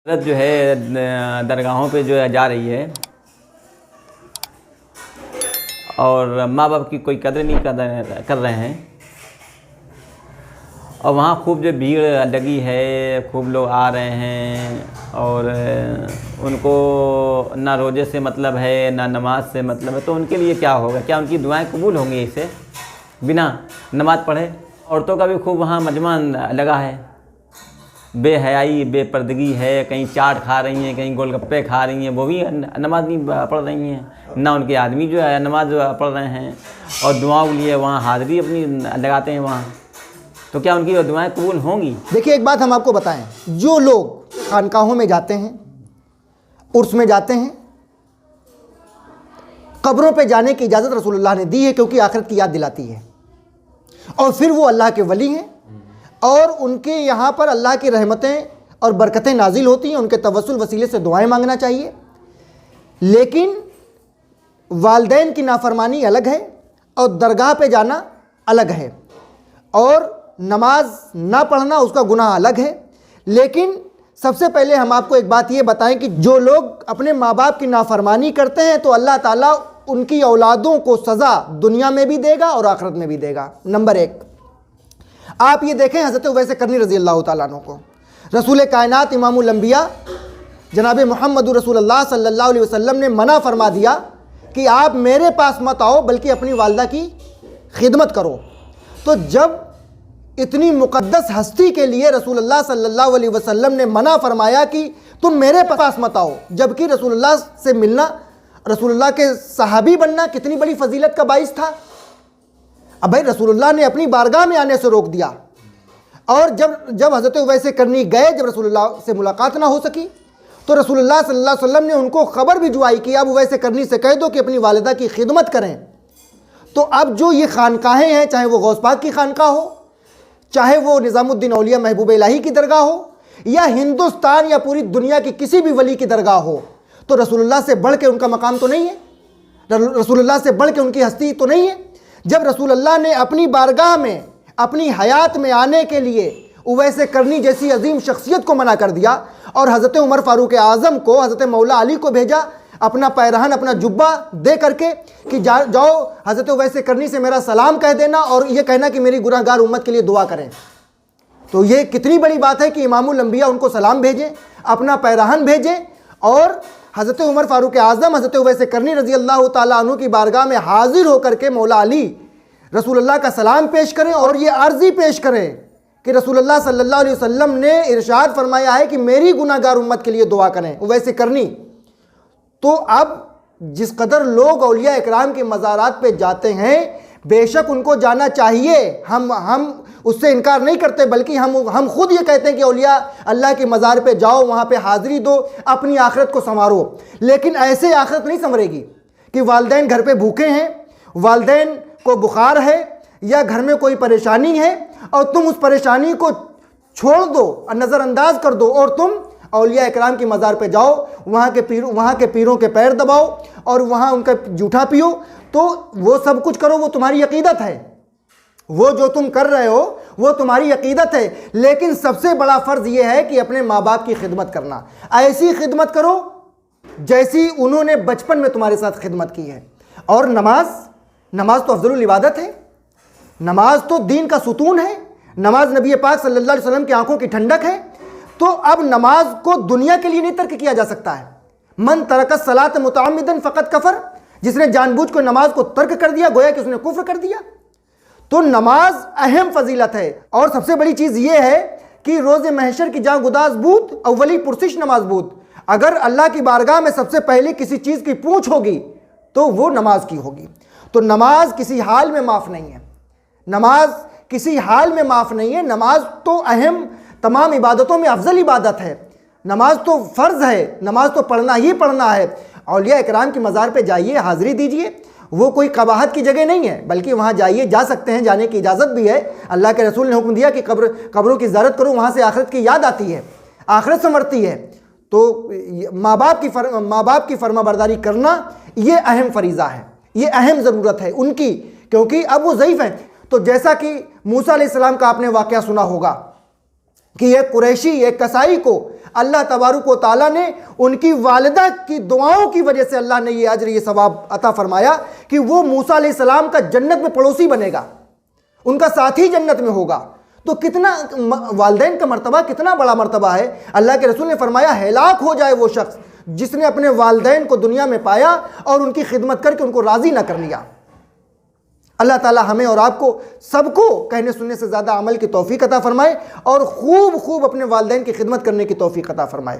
عورت جو ہے درگاہوں پہ جو ہے جا رہی ہے اور ماں باپ کی کوئی قدر نہیں کر رہے ہیں، اور وہاں خوب جو بھیڑ لگی ہے، خوب لوگ آ رہے ہیں، اور ان کو نہ روزے سے مطلب ہے نہ نماز سے مطلب ہے، تو ان کے لیے کیا ہوگا؟ کیا ان کی دعائیں قبول ہوں گی اسے بنا نماز پڑھے؟ عورتوں کا بھی خوب وہاں مجمع لگا ہے، بے حیائی بے پردگی ہے، کہیں چاٹ کھا رہی ہیں، کہیں گول گپے کھا رہی ہیں، وہ بھی نماز نہیں پڑھ رہی ہیں، نہ ان کے آدمی جو ہے نماز پڑھ رہے ہیں، اور دعاؤں کے لیے وہاں حاضری اپنی لگاتے ہیں وہاں، تو کیا ان کی دعائیں قبول ہوں گی؟ دیکھیے ایک بات ہم آپ کو بتائیں، جو لوگ خانقاہوں میں جاتے ہیں، عرس میں جاتے ہیں، قبروں پہ جانے کی اجازت رسول اللہ نے دی ہے، کیونکہ آخرت کی یاد دلاتی ہے، اور پھر وہ اللہ کے ولی ہیں، اور ان کے یہاں پر اللہ کی رحمتیں اور برکتیں نازل ہوتی ہیں، ان کے توسل وسیلے سے دعائیں مانگنا چاہیے۔ لیکن والدین کی نافرمانی الگ ہے اور درگاہ پہ جانا الگ ہے، اور نماز نہ پڑھنا اس کا گناہ الگ ہے۔ لیکن سب سے پہلے ہم آپ کو ایک بات یہ بتائیں کہ جو لوگ اپنے ماں باپ کی نافرمانی کرتے ہیں تو اللہ تعالیٰ ان کی اولادوں کو سزا دنیا میں بھی دے گا اور آخرت میں بھی دے گا۔ نمبر ایک، آپ یہ دیکھیں حضرت اویس قرنی رضی اللہ تعالیٰ عنہ کو رسول کائنات امام الانبیاء جناب محمد رسول اللہ صلی اللہ علیہ وسلم نے منع فرما دیا کہ آپ میرے پاس مت آؤ بلکہ اپنی والدہ کی خدمت کرو۔ تو جب اتنی مقدس ہستی کے لیے رسول اللہ صلی اللہ علیہ وسلم نے منع فرمایا کہ تم میرے پاس مت آؤ، جبکہ رسول اللہ سے ملنا، رسول اللہ کے صحابی بننا کتنی بڑی فضیلت کا باعث تھا۔ اب بھائی رسول اللہ نے اپنی بارگاہ میں آنے سے روک دیا، اور جب حضرت اویس قرنی گئے، جب رسول اللہ سے ملاقات نہ ہو سکی تو رسول اللہ صلی اللہ علیہ وسلم نے ان کو خبر بھجوائی کہ اب اویس قرنی سے کہہ دو کہ اپنی والدہ کی خدمت کریں۔ تو اب جو یہ خانقاہیں ہیں، چاہے وہ غوث پاک کی خانقاہ ہو، چاہے وہ نظام الدین اولیاء محبوب الہی کی درگاہ ہو، یا ہندوستان یا پوری دنیا کی کسی بھی ولی کی درگاہ ہو، تو رسول اللہ سے بڑھ کے ان کا مقام تو نہیں ہے، رسول اللہ سے بڑھ کے ان کی ہستی تو نہیں ہے۔ جب رسول اللہ نے اپنی بارگاہ میں اپنی حیات میں آنے کے لیے اویس قرنی جیسی عظیم شخصیت کو منع کر دیا، اور حضرت عمر فاروق اعظم کو، حضرت مولا علی کو بھیجا اپنا پیرہن، اپنا جبہ دے کر کے کہ جاؤ حضرت اویس قرنی سے میرا سلام کہہ دینا اور یہ کہنا کہ میری گناہگار امت کے لیے دعا کریں، تو یہ کتنی بڑی بات ہے کہ امام الانبیاء ان کو سلام بھیجیں، اپنا پیرہن بھیجیں، اور حضرت عمر فاروق اعظم حضرت اویس قرنی رضی اللہ تعالیٰ عنہ کی بارگاہ میں حاضر ہو کر کے مولا علی رسول اللہ کا سلام پیش کریں اور یہ عرضی پیش کریں کہ رسول اللہ صلی اللہ علیہ وسلم نے ارشاد فرمایا ہے کہ میری گناہگار امت کے لیے دعا کریں اویس قرنی۔ تو اب جس قدر لوگ اولیاء اکرام کے مزارات پہ جاتے ہیں، بے شک ان کو جانا چاہیے، ہم اس سے انکار نہیں کرتے، بلکہ ہم خود یہ کہتے ہیں کہ اولیاء اللہ کے مزار پہ جاؤ، وہاں پہ حاضری دو، اپنی آخرت کو سنوارو۔ لیکن ایسے آخرت نہیں سنورے گی کہ والدین گھر پہ بھوکے ہیں، والدین کو بخار ہے، یا گھر میں کوئی پریشانی ہے، اور تم اس پریشانی کو چھوڑ دو، نظر انداز کر دو، اور تم اولیاء اکرام کی مزار پہ جاؤ، وہاں کے پیروں کے پیر دباؤ اور وہاں ان کا جھوٹا پیو، تو وہ سب کچھ کرو، وہ تمہاری عقیدت ہے، وہ جو تم کر رہے ہو وہ تمہاری عقیدت ہے۔ لیکن سب سے بڑا فرض یہ ہے کہ اپنے ماں باپ کی خدمت کرنا، ایسی خدمت کرو جیسی انہوں نے بچپن میں تمہارے ساتھ خدمت کی ہے۔ اور نماز تو افضل العبادت ہے، نماز تو دین کا ستون ہے، نماز نبی پاک صلی اللہ علیہ وسلم کی آنکھوں کی ٹھنڈک ہے۔ تو اب نماز کو دنیا کے لیے نہیں ترک کیا جا سکتا ہے۔ من ترک الصلاۃ متعمدا فقد کفر، جس نے جان بوجھ کو نماز کو ترک کر دیا گویا کہ اس نے کفر کر دیا۔ تو نماز اہم فضیلت ہے، اور سب سے بڑی چیز یہ ہے کہ روز محشر کی جاں گداز بود اولی پرسش نماز بود، اگر اللہ کی بارگاہ میں سب سے پہلے کسی چیز کی پوچھ ہوگی تو وہ نماز کی ہوگی۔ تو نماز کسی حال میں معاف نہیں ہے، نماز کسی حال میں معاف نہیں ہے۔ نماز تو اہم، تمام عبادتوں میں افضل عبادت ہے، نماز تو فرض ہے، نماز تو پڑھنا ہی پڑھنا ہے۔ اولیاء اکرام کی مزار پہ جائیے، حاضری دیجیے، وہ کوئی قباحت کی جگہ نہیں ہے، بلکہ وہاں جائیے، جا سکتے ہیں، جانے کی اجازت بھی ہے۔ اللہ کے رسول نے حکم دیا کہ قبروں کی زیارت کرو، وہاں سے آخرت کی یاد آتی ہے، آخرت سنورتی ہے۔ تو ماں باپ کی فرما برداری کرنا یہ اہم فریضہ ہے، یہ اہم ضرورت ہے ان کی، کیونکہ اب وہ ضعیف ہیں۔ تو جیسا کہ موسیٰ علیہ السلام کا آپ نے واقعہ سنا ہوگا کہ ایک قریشی ایک کسائی کو اللہ تبارک و تعالیٰ نے ان کی والدہ کی دعاؤں کی وجہ سے اللہ نے یہ اجر یہ ثواب عطا فرمایا کہ وہ موسیٰ علیہ السلام کا جنت میں پڑوسی بنے گا، ان کا ساتھی جنت میں ہوگا۔ تو کتنا والدین کا مرتبہ کتنا بڑا مرتبہ ہے۔ اللہ کے رسول نے فرمایا ہلاک ہو جائے وہ شخص جس نے اپنے والدین کو دنیا میں پایا اور ان کی خدمت کر کے ان کو راضی نہ کر لیا۔ اللہ تعالیٰ ہمیں اور آپ کو سب کو کہنے سننے سے زیادہ عمل کی توفیق عطا فرمائے اور خوب خوب اپنے والدین کی خدمت کرنے کی توفیق عطا فرمائے۔